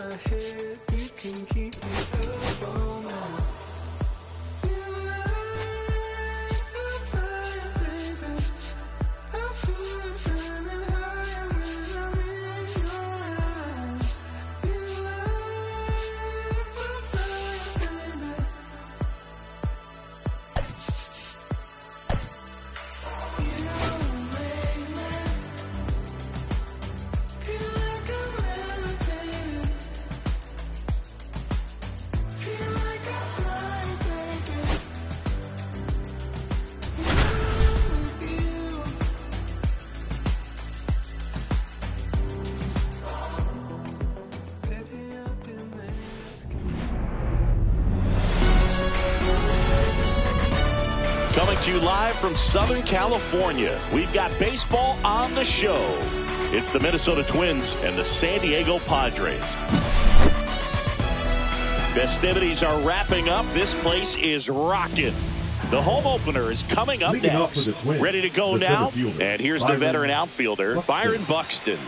my head, you can keep me up all night. You light my fire, baby. I feel it burning high when I'm in your eyes. You light my fire, baby. Coming to you live from Southern California, we've got baseball on the show. It's the Minnesota Twins and the San Diego Padres. Festivities are wrapping up. This place is rocking. The home opener is coming up next. Ready to go now? And here's the veteran outfielder, Byron Buxton.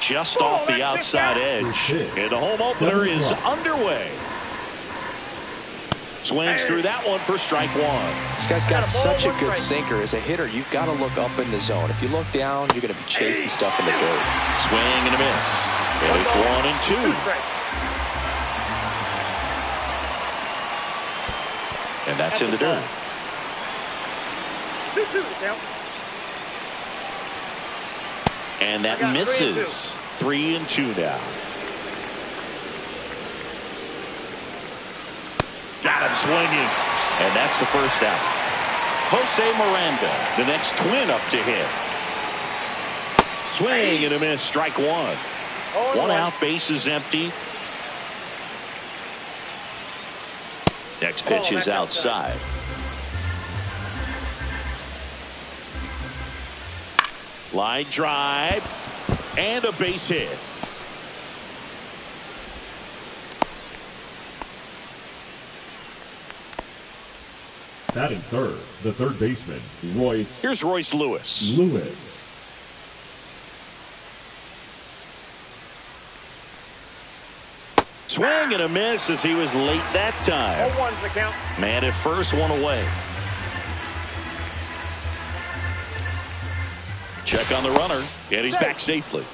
Just off the outside edge. And the home opener is underway. Swings through that one for strike one. This guy's got such a good sinker. As a hitter, you've got to look up in the zone. If you look down, you're going to be chasing stuff in the dirt. Swing and a miss. And it's 1-2. And that's in the dirt. 2-2 now. And that misses. 3-2 now. Got him swinging. And that's the first out. Jose Miranda, the next Twin up to hit. Swing and a miss. Strike one. One out. Base is empty. Next pitch is outside. Line drive and a base hit. Batting third, the third baseman, Royce. Here's Royce Lewis. Swing and a miss as he was late that time. 0-1's the count. Man at first, one away. Check on the runner, and he's back safely.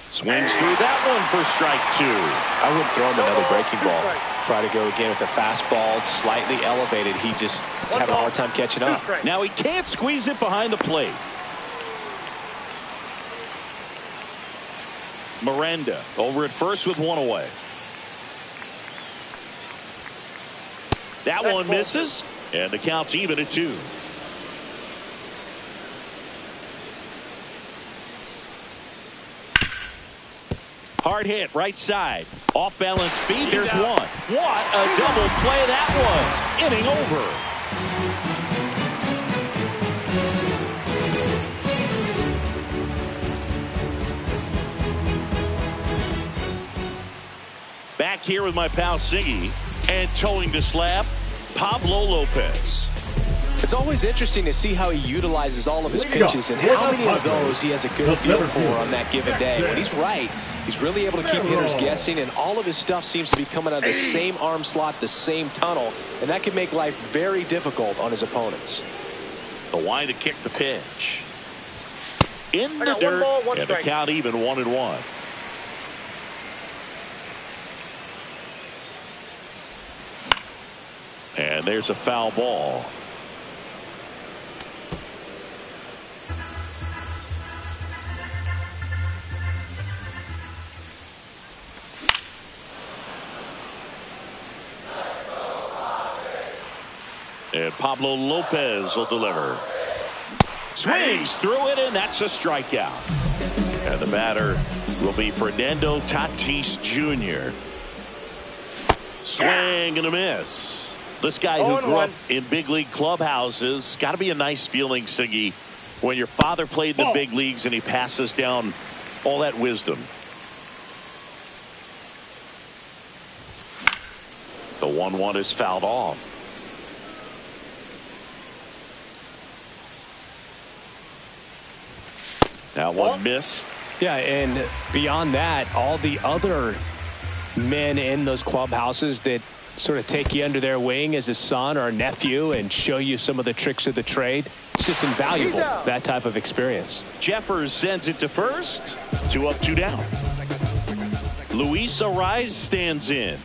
Swings through that one for strike two. I wouldn't throw him another breaking ball. Try to go again with the fastball, slightly elevated. He just is having a hard time catching up. Now he can't squeeze it behind the plate. Miranda over at first with one away. That one misses, and the count's even at 2. Hard hit, right side. Off balance feet, there's one. What a double play that was. Inning over. Back here with my pal Siggy, and towing the slab, Pablo Lopez. It's always interesting to see how he utilizes all of his pitches and how many of those he has a good feel for on that given day. When he's right, he's really able to keep hitters guessing, and all of his stuff seems to be coming out of the same arm slot, the same tunnel, and that can make life very difficult on his opponents. The line to kick the pitch. In the dirt, and the count even 1-1. And there's a foul ball. And Pablo Lopez will deliver. Swings through it, and that's a strikeout. And the batter will be Fernando Tatis Jr. Swing and a miss. This guy who grew up in big league clubhouses, got to be a nice feeling, Siggy, when your father played in the big leagues and he passes down all that wisdom. The 1-1 is fouled off. That one missed. Yeah, and beyond that, all the other men in those clubhouses that sort of take you under their wing as a son or a nephew and show you some of the tricks of the trade. It's just invaluable, that type of experience. Jeffers sends it to first. 2 up, 2 down. Luis Ariz stands in.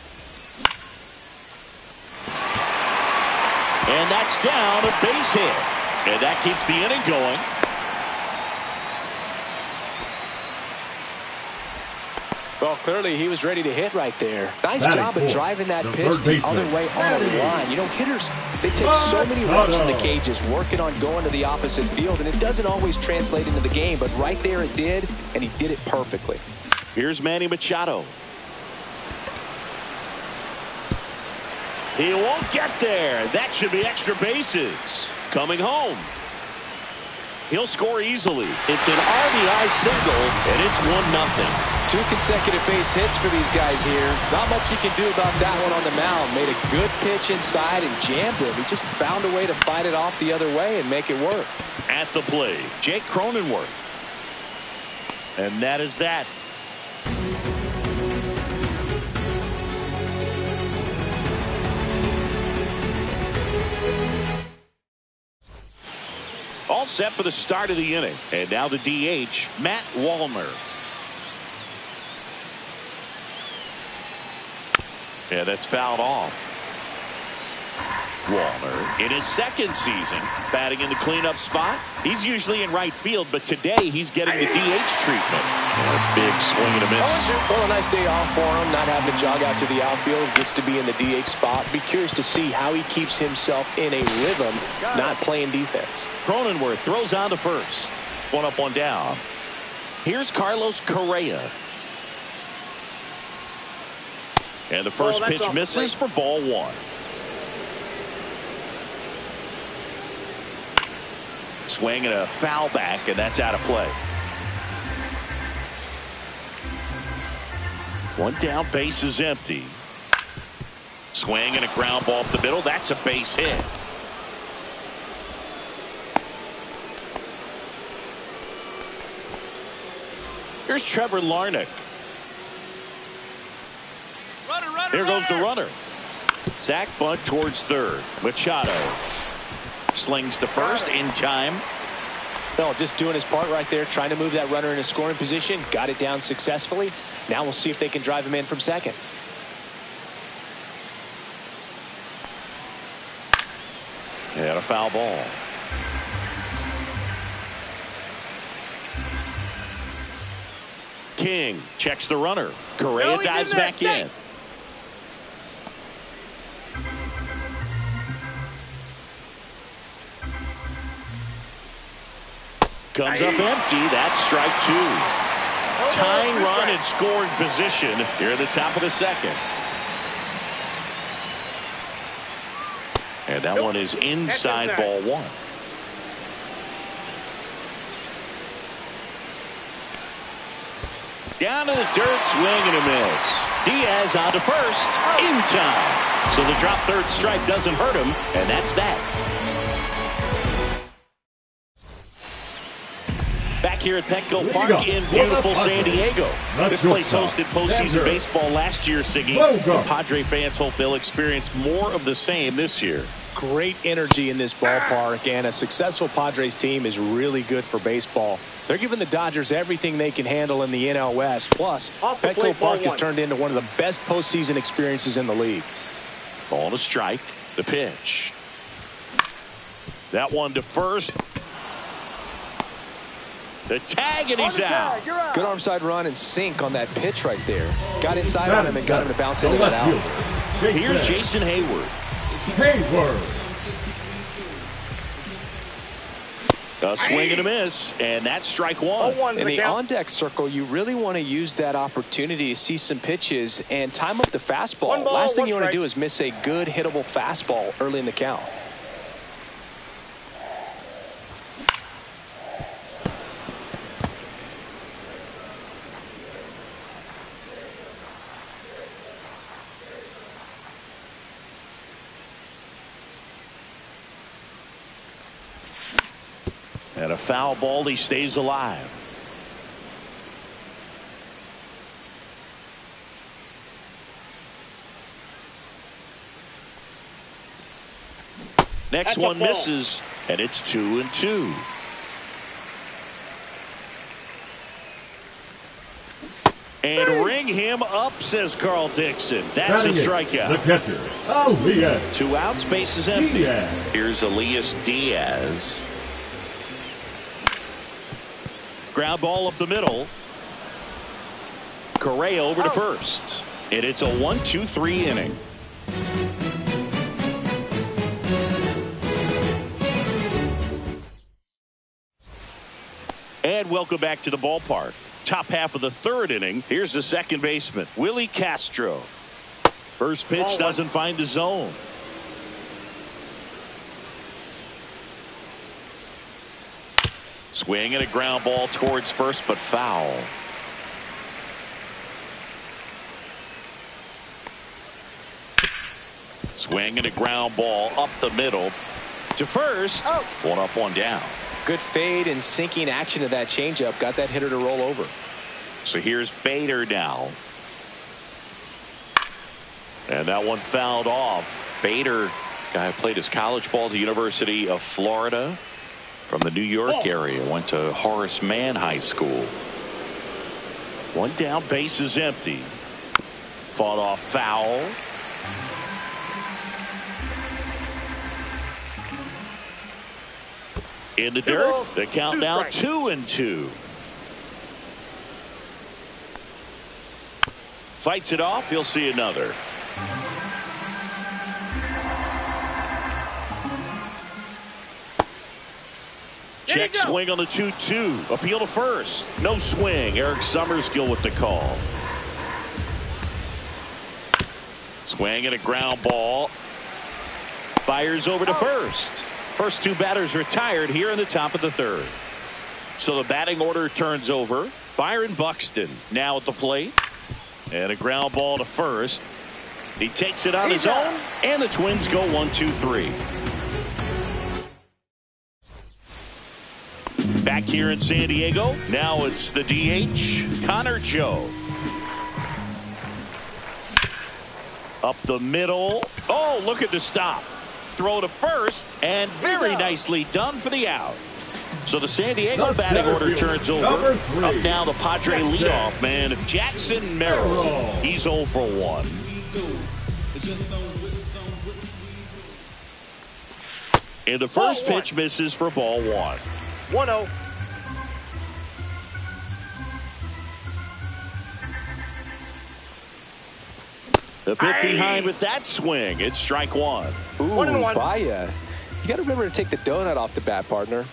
And that's down, a base hit. And that keeps the inning going. Well, clearly he was ready to hit right there. Nice job of driving that pitch the other way on the line. You know, hitters, they take so many reps in the cages working on going to the opposite field, and it doesn't always translate into the game, but right there it did, and he did it perfectly. Here's Manny Machado. He won't get there. That should be extra bases. Coming home. He'll score easily. It's an RBI single, and it's 1-0. 2 consecutive base hits for these guys here. Not much he can do about that one on the mound. Made a good pitch inside and jammed him. He just found a way to fight it off the other way and make it work. At the plate, Jake Cronenworth. And that is that. All set for the start of the inning. And now the DH, Matt Wallner. And that's fouled off. Wallner in his second season batting in the cleanup spot. He's usually in right field, but today he's getting the DH treatment. And a big swing and a miss. Well, a nice day off for him, not having to jog out to the outfield. Gets to be in the DH spot. Be curious to see how he keeps himself in a rhythm, not playing defense. Cronenworth throws on to first. 1 up, 1 down. Here's Carlos Correa. And the first pitch misses for ball 1. Swing and a foul back, and that's out of play. 1 down, base is empty. Swing and a ground ball up the middle. That's a base hit. Here's Trevor Larnach. Here goes the runner. Sack bunt towards third. Machado slings to first in time. Well, just doing his part right there, trying to move that runner in a scoring position. Got it down successfully. Now we'll see if they can drive him in from second. And a foul ball. King checks the runner. Correa dives back in. Comes up empty. That's strike 2. Tying run in scoring position here at the top of the second. And that one is inside ball 1. Down to the dirt, swing and a miss. Diaz on to first, in time. So the drop third strike doesn't hurt him, and that's that. Back here at Petco Park in beautiful San Diego. This place hosted postseason baseball last year, Siggy. Padre fans hope they'll experience more of the same this year. Great energy in this ballpark, and a successful Padres team is really good for baseball. They're giving the Dodgers everything they can handle in the NL West. Plus, Petco Park has turned into one of the best postseason experiences in the league. Ball to strike. The pitch. That one to first. The tag, and he's out. Good arm side run and sink on that pitch right there. Got inside on him and got him to bounce into that out. Here's Jason Hayward. A swing and a miss, and that's strike one. In the on-deck circle, you really want to use that opportunity to see some pitches and time up the fastball. Last thing you want to do is miss a good hittable fastball early in the count. And a foul ball, he stays alive. Next one misses, and it's 2-2. And ring him up, says Carl Dixon. That's a strikeout. The catcher, Elias. 2 outs, base is empty. Diaz. Here's Elias Diaz. Ground ball up the middle. Correa over to first. And it's a 1-2-3 inning. And welcome back to the ballpark. Top half of the 3rd inning. Here's the second baseman, Willie Castro. First pitch doesn't find the zone. Swing and a ground ball towards first, but foul. Swing and a ground ball up the middle to first. One up, one down. Good fade and sinking action of that changeup. Got that hitter to roll over. So here's Bader now. And that one fouled off. Bader, guy who played his college ball at the University of Florida. From the New York area, went to Horace Mann High School. One down, base is empty. Fought off foul. In the dirt, the count now 2-2. Fights it off, he'll see another. Check swing on the 2-2. Appeal to first. No swing. Eric Summerskill with the call. Swing and a ground ball. Fires over to first. First 2 batters retired here in the top of the 3rd. So the batting order turns over. Byron Buxton now at the plate. And a ground ball to first. He takes it on his own. And the Twins go 1-2-3. Back here in San Diego, now it's the DH, Connor Joe. Up the middle. Oh, look at the stop. Throw to first, and very nicely done for the out. So the San Diego batting order turns over. Up now the Padre leadoff man, Jackson Merrill. He's 0 for 1. And the first pitch misses for ball 1. 1-0. The bit behind with that swing. It's strike 1. Ooh, Baya. You got to remember to take the donut off the bat, partner.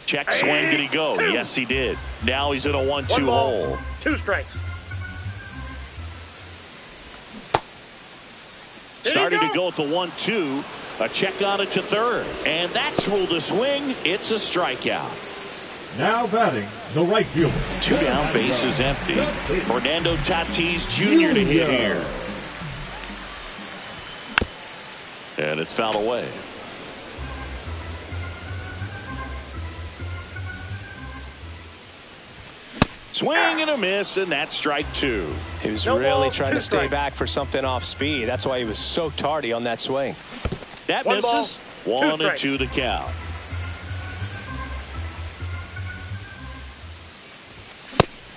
Check swing. Did he go? Yes, he did. Now he's in a 1-2 hole. 2 strikes. Starting to go at the 1-2. A check on it to third. And that's ruled a swing. It's a strikeout. Now batting, the right fielder. 2 down, base is empty. Fernando Tatis Jr. to hit here. And it's fouled away. Swing and a miss, and that's strike 2. He was really trying to stay back for something off speed. That's why he was so tardy on that swing. That misses. 1-2 to count.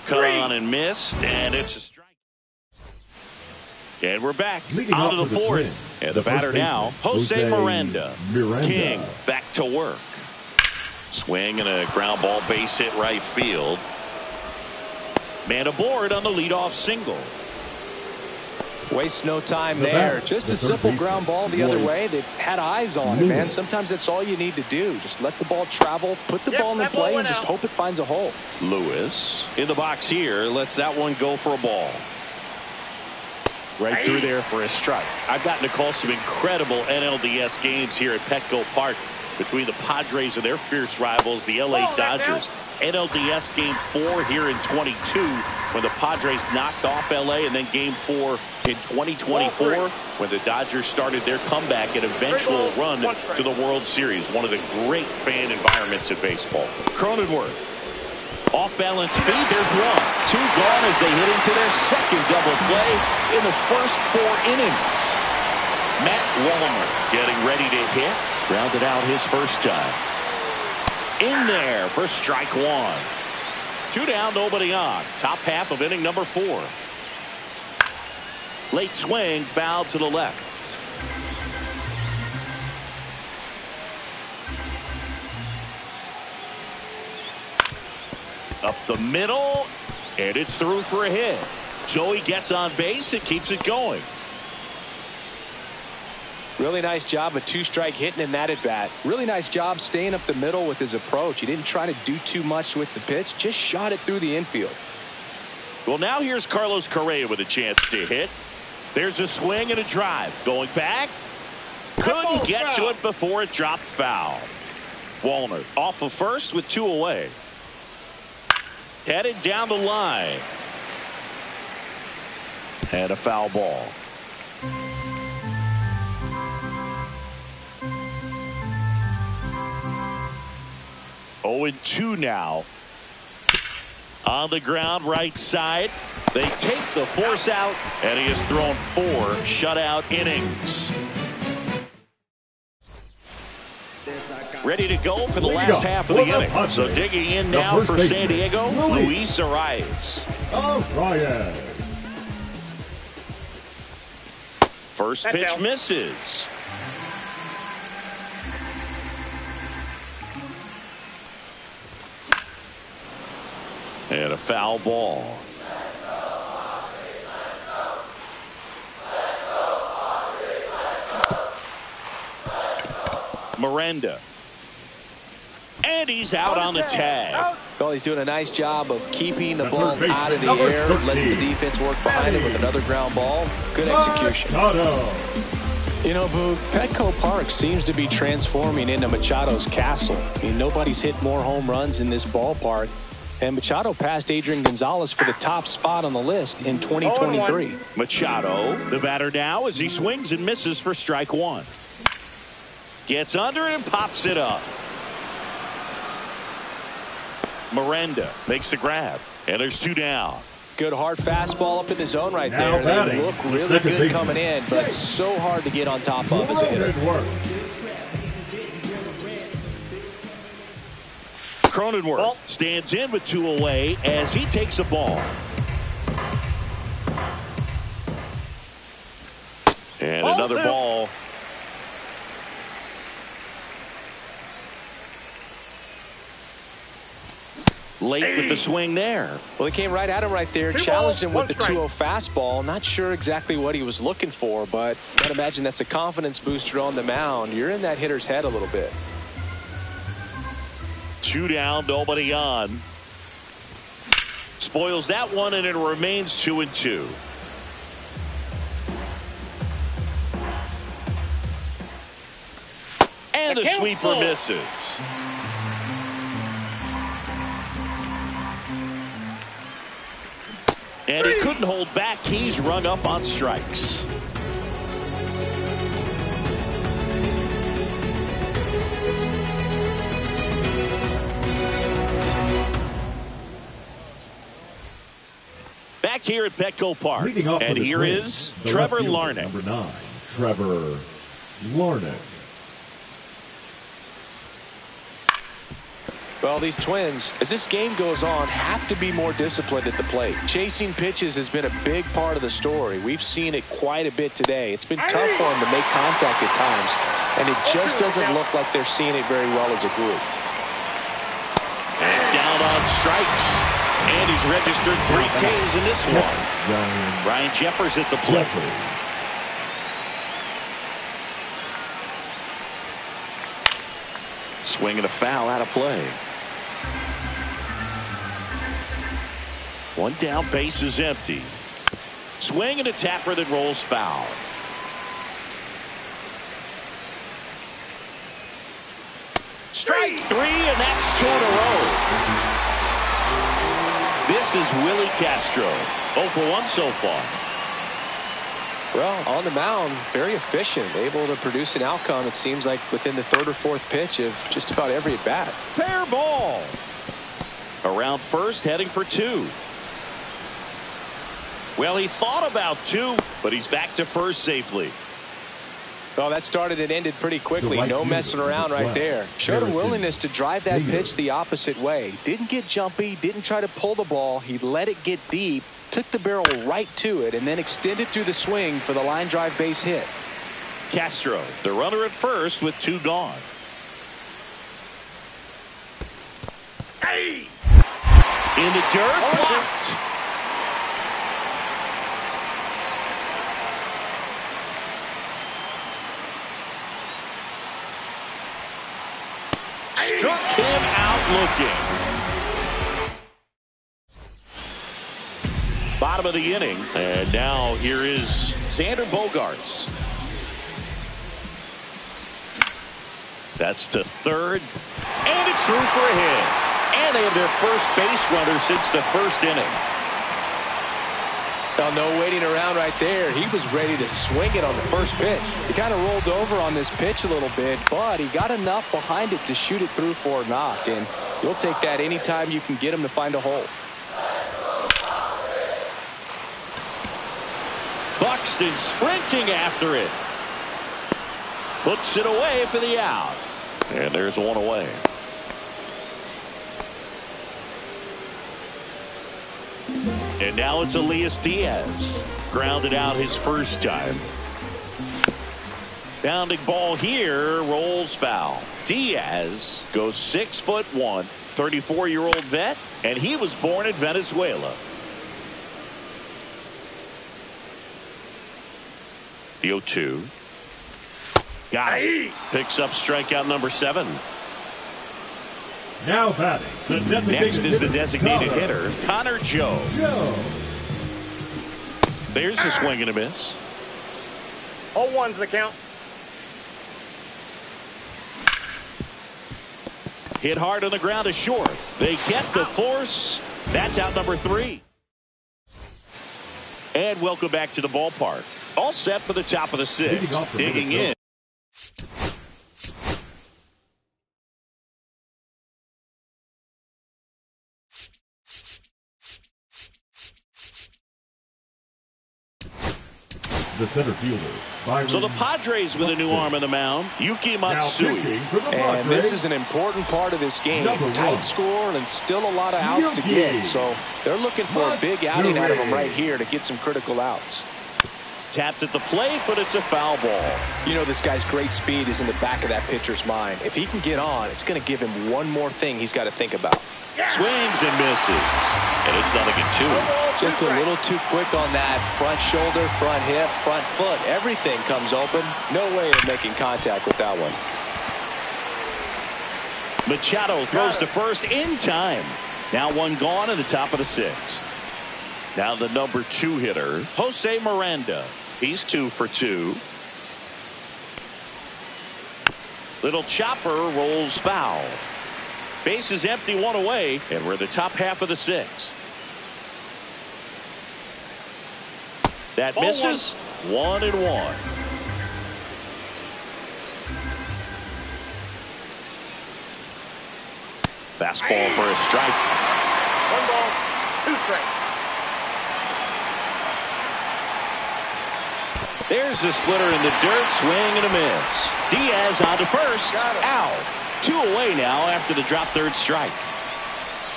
Cut on and missed, and it's a strike. And we're back on to the 4th. And the batter now, Jose Miranda. King back to work. Swing and a ground ball, base hit right field. Man aboard on the leadoff single. Waste no time there. Just a simple ground ball the other way. They had eyes on it, man. Sometimes that's all you need to do. Just let the ball travel, put the ball in play, and just hope it finds a hole. Lewis in the box here lets that one go for a ball. Right through there for a strike. I've gotten to call some incredible NLDS games here at Petco Park between the Padres and their fierce rivals, the LA Dodgers. NLDS Game 4 here in 22 when the Padres knocked off LA, and then Game 4 in 2024 when the Dodgers started their comeback and eventual run to the World Series. One of the great fan environments in baseball. Cronenworth. Off-balance speed. There's one. Two gone as they hit into their second double play in the first 4 innings. Matt Wallner getting ready to hit. Grounded out his first time. In there for strike 1. 2 down, nobody on. Top half of inning number 4. Late swing, foul to the left. Up the middle, and it's through for a hit. Joey gets on base and keeps it going. Really nice job of 2-strike hitting in that at bat. Really nice job staying up the middle with his approach. He didn't try to do too much with the pitch, just shot it through the infield. Well, now here's Carlos Correa with a chance to hit. There's a swing and a drive. Going back. Couldn't get to it before it dropped foul. Wallner off of first with 2 away. Headed down the line. And a foul ball. 0-2 now. On the ground, right side. They take the force out, and he has thrown 4 shutout innings. Ready to go for the last half of the inning. So digging in now for San Diego, Luis Arias. First pitch misses. And a foul ball. Miranda. And he's out on the tag. Well, he's doing a nice job of keeping the ball out of the air. Lets the defense work behind him with another ground ball. Good execution. You know, Boog, Petco Park seems to be transforming into Machado's castle. I mean, nobody's hit more home runs in this ballpark. And Machado passed Adrian Gonzalez for the top spot on the list in 2023. Machado, the batter now, as he swings and misses for strike 1. Gets under it and pops it up. Miranda makes the grab, and there's 2 down. Good hard fastball up in the zone right there. They look really good coming in, but so hard to get on top of as a hitter. Cronenworth stands in with 2 away as he takes a ball. And another ball. Late with the swing there. Well, he came right at him right there, challenged him with the 2-0 fastball. Not sure exactly what he was looking for, but I'd imagine that's a confidence booster on the mound. You're in that hitter's head a little bit. 2 down, nobody on. Spoils that one, and it remains 2-2. And the sweeper misses. And he couldn't hold back. He's rung up on strikes. Back here at Petco Park. And here is Trevor Larnach. Number 9, Trevor Larnach. Well, these Twins, as this game goes on, have to be more disciplined at the plate. Chasing pitches has been a big part of the story. We've seen it quite a bit today. It's been tough for them to make contact at times, and it just doesn't look like they're seeing it very well as a group. And down on strikes. And he's registered 3 Ks in this one. Ryan Jeffers at the plate. Swing and a foul out of play. 1 down, base is empty. Swing and a tapper that rolls foul. Strike 3, and that's 2 in a row. This is Willie Castro. 0 for 1 so far. Well, on the mound, very efficient, able to produce an outcome, it seems like, within the 3rd or 4th pitch of just about every at-bat. Fair ball. Around first, heading for 2. Well, he thought about 2, but he's back to first safely. Well, that started and ended pretty quickly. No messing around right there. Showed a willingness to drive that pitch the opposite way. Didn't get jumpy, didn't try to pull the ball. He let it get deep, took the barrel right to it, and then extended through the swing for the line drive base hit. Castro, the runner at first with 2 gone. Hey! In the dirt, blocked. Struck him out looking. Bottom of the inning, and now here is Xander Bogaerts. That's to third, and it's through for a hit. And they have their first base runner since the 1st inning. Well, no waiting around right there. He was ready to swing it on the first pitch. He kind of rolled over on this pitch a little bit, but he got enough behind it to shoot it through for a knock, and you'll take that anytime you can get him to find a hole. Buxton sprinting after it. Puts it away for the out. And there's 1 away. And now it's Elias Diaz. Grounded out his first time. Bounding ball here, rolls foul. Diaz goes 6'1", 34-year-old vet, and he was born in Venezuela. The 0-2. Got it. Picks up strikeout number 7. Now batting. Next is the designated hitter, Connor Joe. There's the swing and a miss. 0-1's the count. Hit hard on the ground is short. They get the force. That's out number 3. And welcome back to the ballpark. All set for the top of the 6th. Digging in. The center fielder. So the Padres with a new arm on the mound, Yuki Matsui. And this is an important part of this game. Tight score and still a lot of outs to get. So they're looking for a big outing out of him right here to get some critical outs. Tapped at the plate, but it's a foul ball. You know, this guy's great speed is in the back of that pitcher's mind. If he can get on, it's going to give him one more thing he's got to think about. Swings and misses. And it's 0-2. Just a little too quick on that front shoulder, front hip, front foot. Everything comes open. No way of making contact with that one. Machado throws to first in time. Now 1 gone in the top of the 6th. Now the number 2 hitter, Jose Miranda. He's 2 for 2. Little chopper rolls foul. Base is empty, 1 away, and we're in the top half of the 6th. That misses. 1-1. Fastball for a strike. 1 ball, 2 strikes. There's the splitter in the dirt, swing and a miss. Diaz on to first, out. 2 away now after the drop third strike.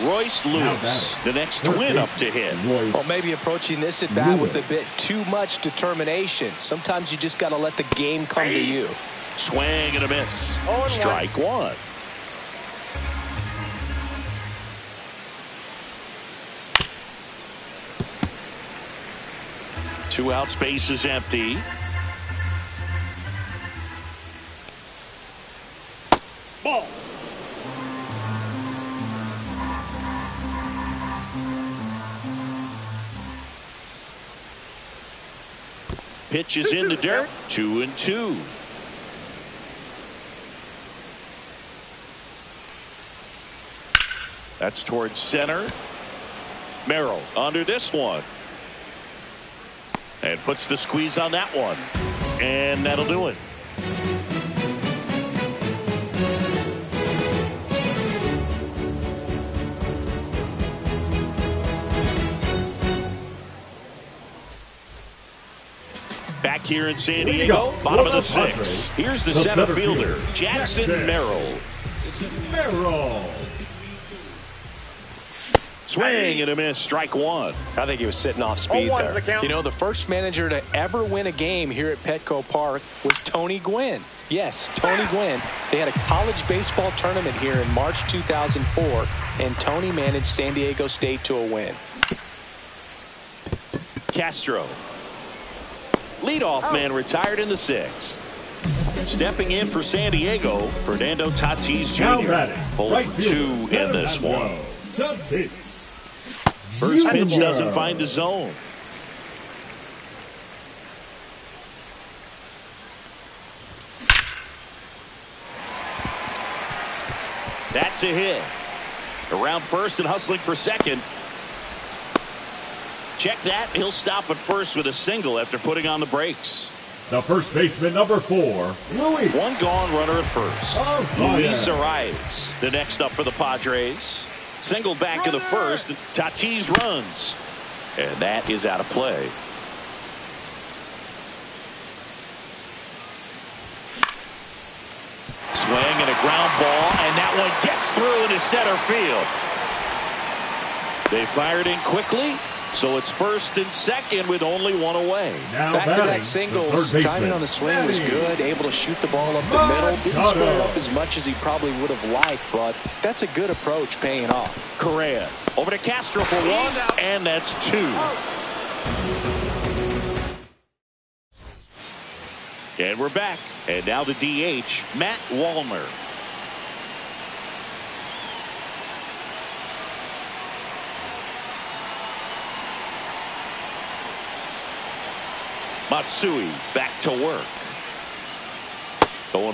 Royce Lewis, the next twin up to hit. Well, maybe approaching this at bat with a bit too much determination. Sometimes you just got to let the game come to you. Swing and a miss. Strike 1. 2 outs, base is empty. Ball. Pitch is in the dirt. 2-2. That's towards center. Merrill under this one. And puts the squeeze on that one. And that'll do it. Back here in San Diego, bottom of the 6th. Here's the center fielder, Jackson Merrill. Swing and a miss, strike 1. I think he was sitting off speed there. You know, the first manager to ever win a game here at Petco Park was Tony Gwynn. Yes, Tony Gwynn. They had a college baseball tournament here in March 2004, and Tony managed San Diego State to a win. Castro. Leadoff man retired in the 6th. Stepping in for San Diego, Fernando Tatis Jr. 0 for 2 in this one. First pitch doesn't find the zone. That's a hit. Around first and hustling for second. Check that. He'll stop at first with a single after putting on the brakes. The first baseman, number 4, Luis. One gone runner at first. Luis Arias, the next up for the Padres. Single back in the first. Tatis runs. And that is out of play. Swing and a ground ball, and that one gets through into center field. They fired in quickly, so it's first and second with only one away. Now back to that singles. Timing on the swing was good, able to shoot the ball up the middle. Didn't square it up as much as he probably would have liked, but that's a good approach paying off. Correa over to Castro for 1, and that's 2. And we're back. And now the DH, Matt Wallner. Matsui back to work. 0-1.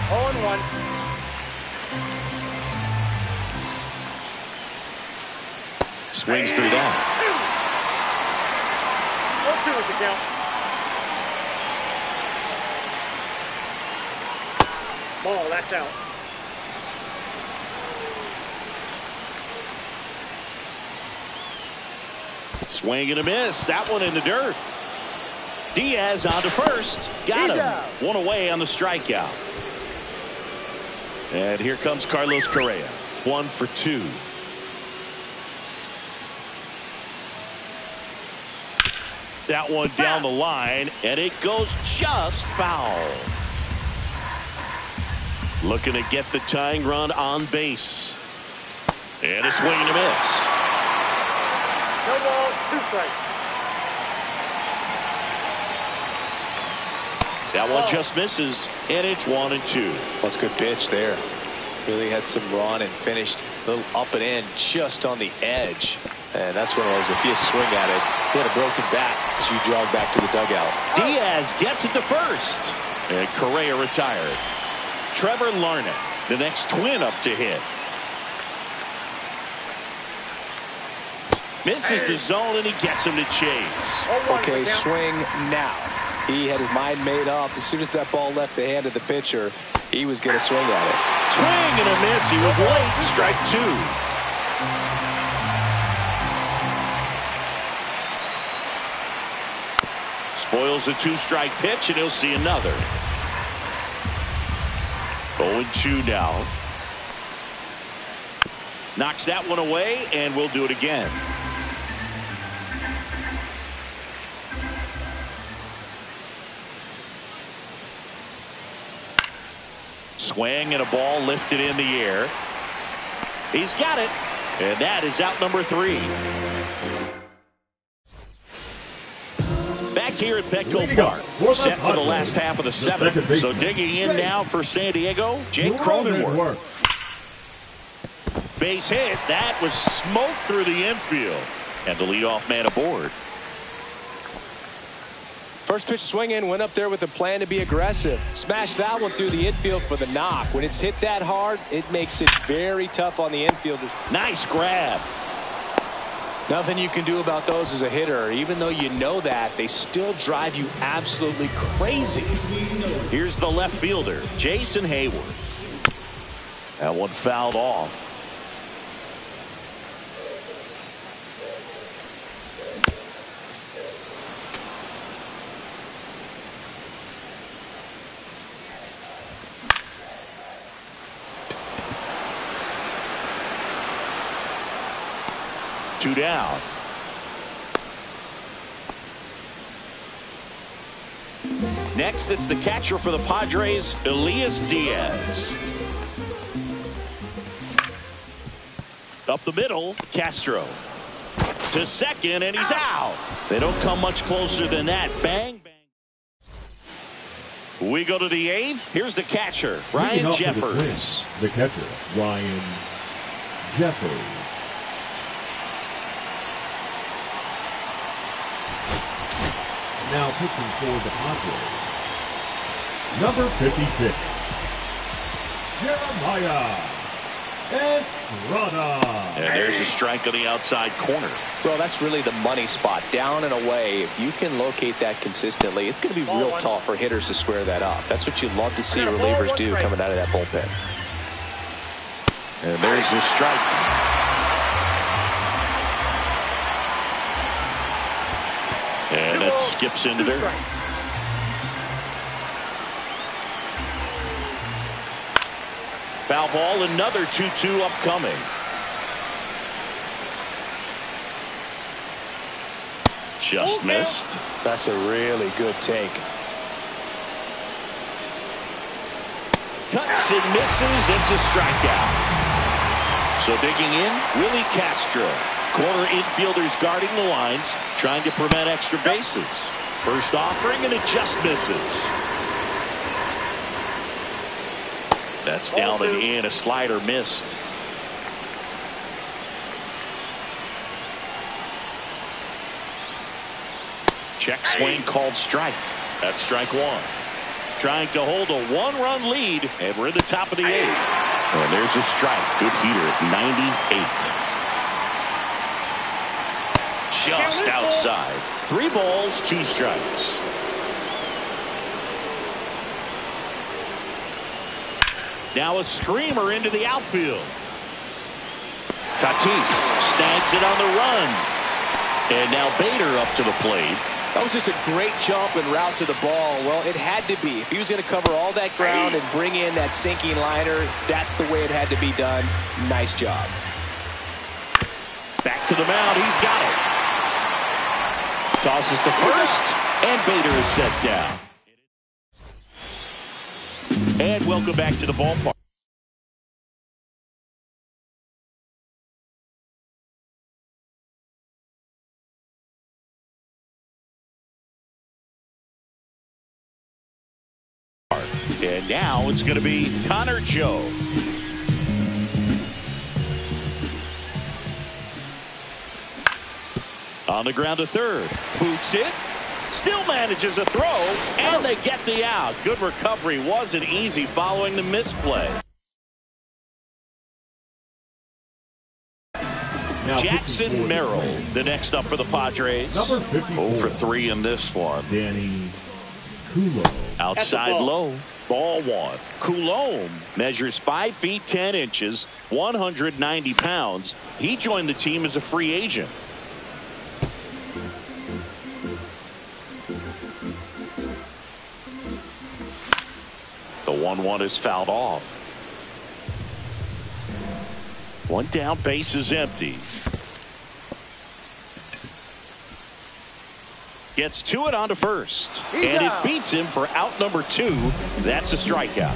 0-1. Swings through that. 0-2 is the count. Ball, that's out. Swing and a miss. That one in the dirt. Diaz on to first. Got him. One away on the strikeout. And here comes Carlos Correa. 1 for 2. That one down the line, and it goes just foul. Looking to get the tying run on base. And a swing and a miss. No ball, 2 strikes. That one just misses, and it's 1-2. That's a good pitch there. Really had some run and finished a little up and in just on the edge. And that's when it was, if you swing at it, he had a broken bat as you jog back to the dugout. Diaz gets it to first. And Correa retired. Trevor Larnett, the next twin up to hit. Misses the zone, and he gets him to chase. Okay, swing now. He had his mind made up. As soon as that ball left the hand of the pitcher, he was going to swing at it. Swing and a miss. He was late. Strike 2. Spoils a 2-strike pitch, and he'll see another. 0-2 now. Knocks that one away, and we'll do it again. Swing and a ball lifted in the air. He's got it, and that is out number 3. here at Petco Leading up Park. for the Set for the Padres, last half of the second seventh. baseman, So digging in now for San Diego, Jake Cronenworth. Base hit. That was smoke through the infield. And the leadoff man aboard. First pitch swinging, went up there with a plan to be aggressive. Smashed that one through the infield for the knock. When it's hit that hard, it makes it very tough on the infielders. Nice grab. Nothing you can do about those as a hitter. Even though you know that, they still drive you absolutely crazy. Here's the left fielder, Jason Hayward. That one fouled off. Two down. Next, it's the catcher for the Padres, Elias Diaz. Up the middle, Castro. To second, and he's out. They don't come much closer than that. Bang, bang. We go to the eighth. Here's the catcher, Ryan Jeffers. The catcher, Ryan Jeffers. Now pitching for the Padres, number 56, Jeremiah Estrada. And there's a strike on the outside corner. Well, that's really the money spot, down and away. If you can locate that consistently, it's going to be real tough for hitters to square that up. That's what you love to see relievers do coming out of that bullpen. And there's the strike. And it skips into there. Foul ball, another 2-2 upcoming. Just missed. That's a really good take. Cuts and misses. It's a strikeout. So digging in, Willie Castro. Corner infielders guarding the lines, trying to prevent extra bases. First offering, and it just misses. That's down and in. A slider missed. Check swing called strike. That's strike one. Trying to hold a one-run lead, and we're in the top of the eighth. And there's a strike. Good heater at 98. Just outside. 3 balls, 2 strikes. Now a screamer into the outfield. Tatis snags it on the run. And now Bader up to the plate. That was just a great jump and route to the ball. Well, it had to be. If he was going to cover all that ground and bring in that sinking liner, that's the way it had to be done. Nice job. Back to the mound. He's got it. Tosses to first, and Bader is set down. And welcome back to the ballpark. And now it's going to be Connor Joe. On the ground to third. Boots it. Still manages a throw. And they get the out. Good recovery. Wasn't easy following the misplay. Now Jackson Merrill, the next up for the Padres. Number 54. 0 for 3 in this one. Danny Coulomb. Outside low. Ball one. Coulomb measures 5 feet 10 inches, 190 pounds. He joined the team as a free agent. The 1-1 is fouled off. One down, base is empty. Gets to it onto first. And it beats him for out number 2. That's a strikeout.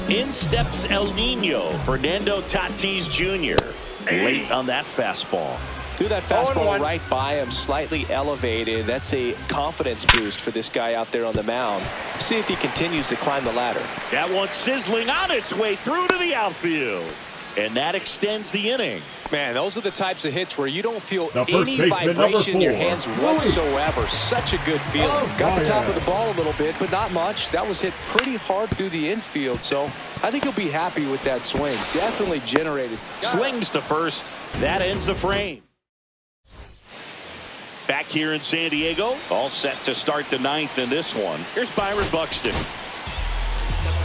In steps El Nino, Fernando Tatis Jr. Late on that fastball. Threw that fastball right by him, slightly elevated. That's a confidence boost for this guy out there on the mound. See if he continues to climb the ladder. That one sizzling on its way through to the outfield. And that extends the inning. Man, those are the types of hits where you don't feel Any any vibration in your hands whatsoever. Such a good feeling. Got the top of the ball a little bit, but not much. That was hit pretty hard through the infield, so I think he'll be happy with that swing. Definitely generated. Slings to first. That ends the frame. Back here in San Diego, all set to start the ninth in this one. Here's Byron Buxton.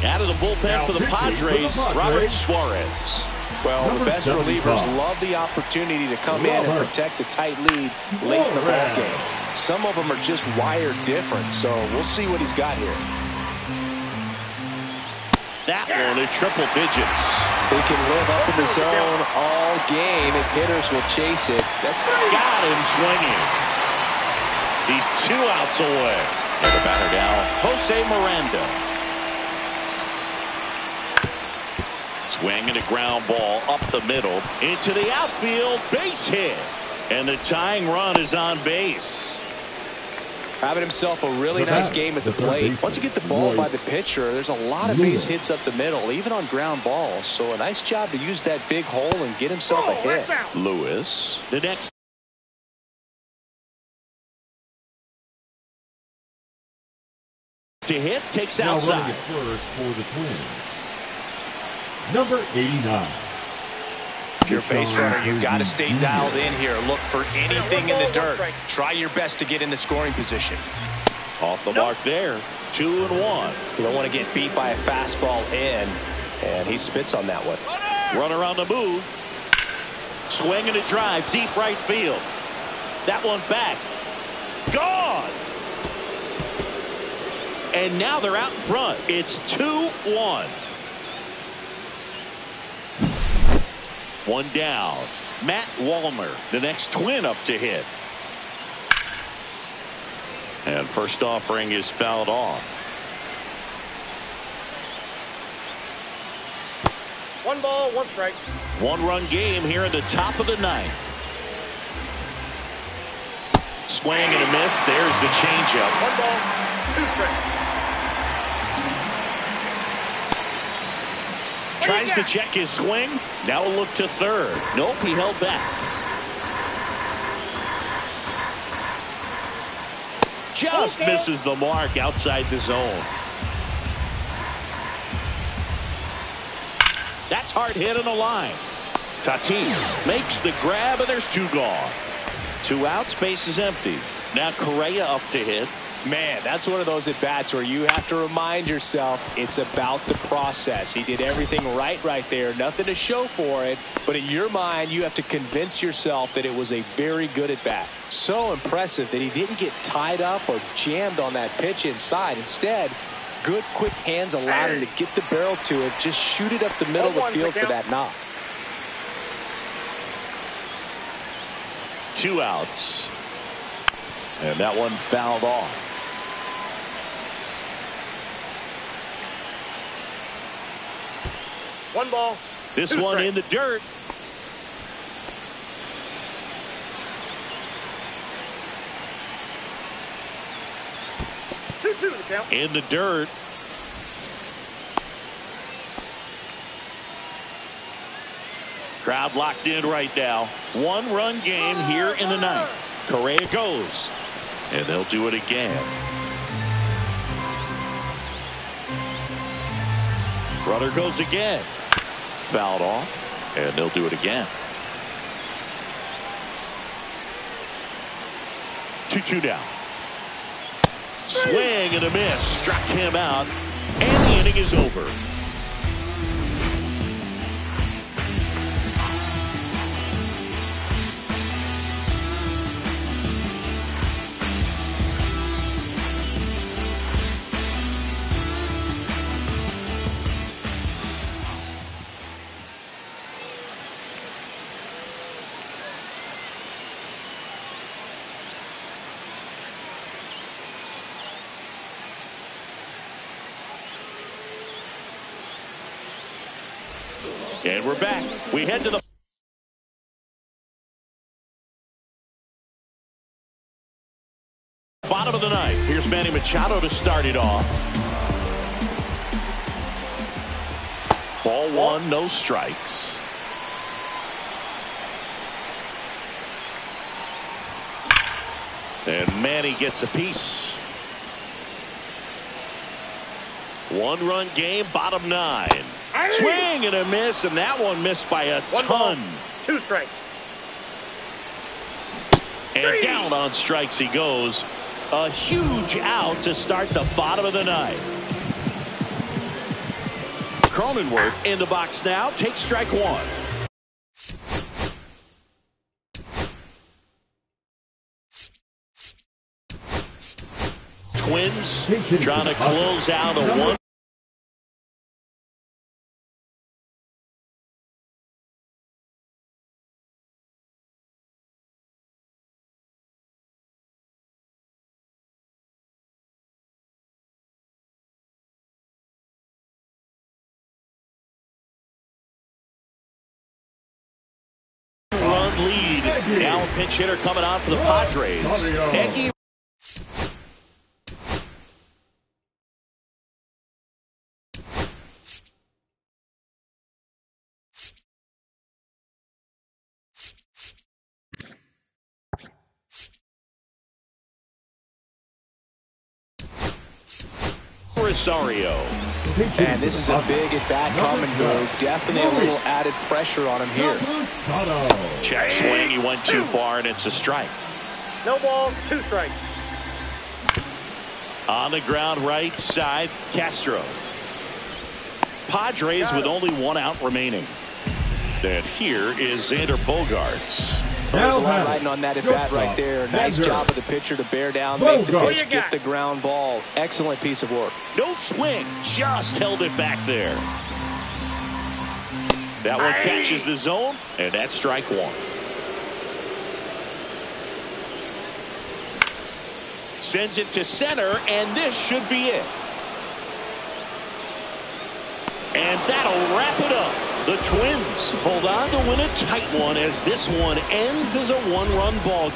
Out of the bullpen for the Padres, Robert Suarez. Well, the best relievers love the opportunity to come in and protect the tight lead late in the ball game. Some of them are just wired different, so we'll see what he's got here. That one in triple digits. They can live up in the zone all game if hitters will chase it. That's got him swinging. He's 2 outs away. And the batter now, Jose Miranda. Swinging a ground ball up the middle into the outfield, base hit, and the tying run is on base. Having himself a really nice game at the plate. Once you get the ball by the pitcher, there's a lot of base hits up the middle, even on ground balls. So a nice job to use that big hole and get himself a hit. Lewis, the next. To hit, takes outside. First for the Twins. Number 89. If you're a base runner, you've got to stay dialed in here. Look for anything in the dirt. Try your best to get in the scoring position. Off the mark there. 2-1. You don't want to get beat by a fastball in, and he spits on that one. Runner on the move. Swinging a drive, deep right field. That one back. Gone. And now they're out in front. It's 2-1. One down. Matt Wallner, the next Twin up to hit. And first offering is fouled off. 1 ball, 1 strike. 1-run game here in the top of the ninth. Swing and a miss. There's the changeup. 1 ball, 2 strikes. Tries to check his swing. Now a look to third. Nope, he held back. Just misses the mark outside the zone. That's hard hit on the line. Tatis makes the grab, and there's 2 gone. 2 outs, base is empty. Now Correa up to hit. Man, that's one of those at-bats where you have to remind yourself it's about the process. He did everything right there. Nothing to show for it. But in your mind, you have to convince yourself that it was a very good at-bat. So impressive that he didn't get tied up or jammed on that pitch inside. Instead, good, quick hands allowed him to get the barrel to it. Just shoot it up the middle of the field for that knock. 2 outs. And that one fouled off. One ball. This one in the dirt. Two the count. In the dirt. Crowd locked in right now. 1-run game here in the ninth. Correa goes. And they'll do it again. Runner goes again. Fouled off. And they'll do it again. 2-2 down. Swing and a miss. Struck him out. And the inning is over. And we're back. We head to the Machado to start it off. Ball one, no strikes. And Manny gets a piece. 1-run game, bottom 9. Swing and a miss, and that one missed by a ton. Ball, 2 strikes. And down on strikes he goes. A huge out to start the bottom of the 9th. Cronenworth in the box now. Takes strike 1. Twins trying to close out a 1. Run lead. Now a pinch hitter coming on for the Padres. Eggy. Rosario. And this is a big at-bat coming through. Definitely a little added pressure on him here. Check swing. He went too far, and it's a strike. No ball, 2 strikes. On the ground right side, Castro. Padres with only 1 out remaining. And here is Xander Bogaerts. There's a lot riding on that at-bat right there. Nice job of the pitcher to bear down, make the pitch, get the ground ball. Excellent piece of work. No swing, just held it back there. That one catches the zone, and that's strike 1. Sends it to center, and this should be it. And that'll wrap it up. The Twins hold on to win a tight one as this one ends as a 1-run ball game.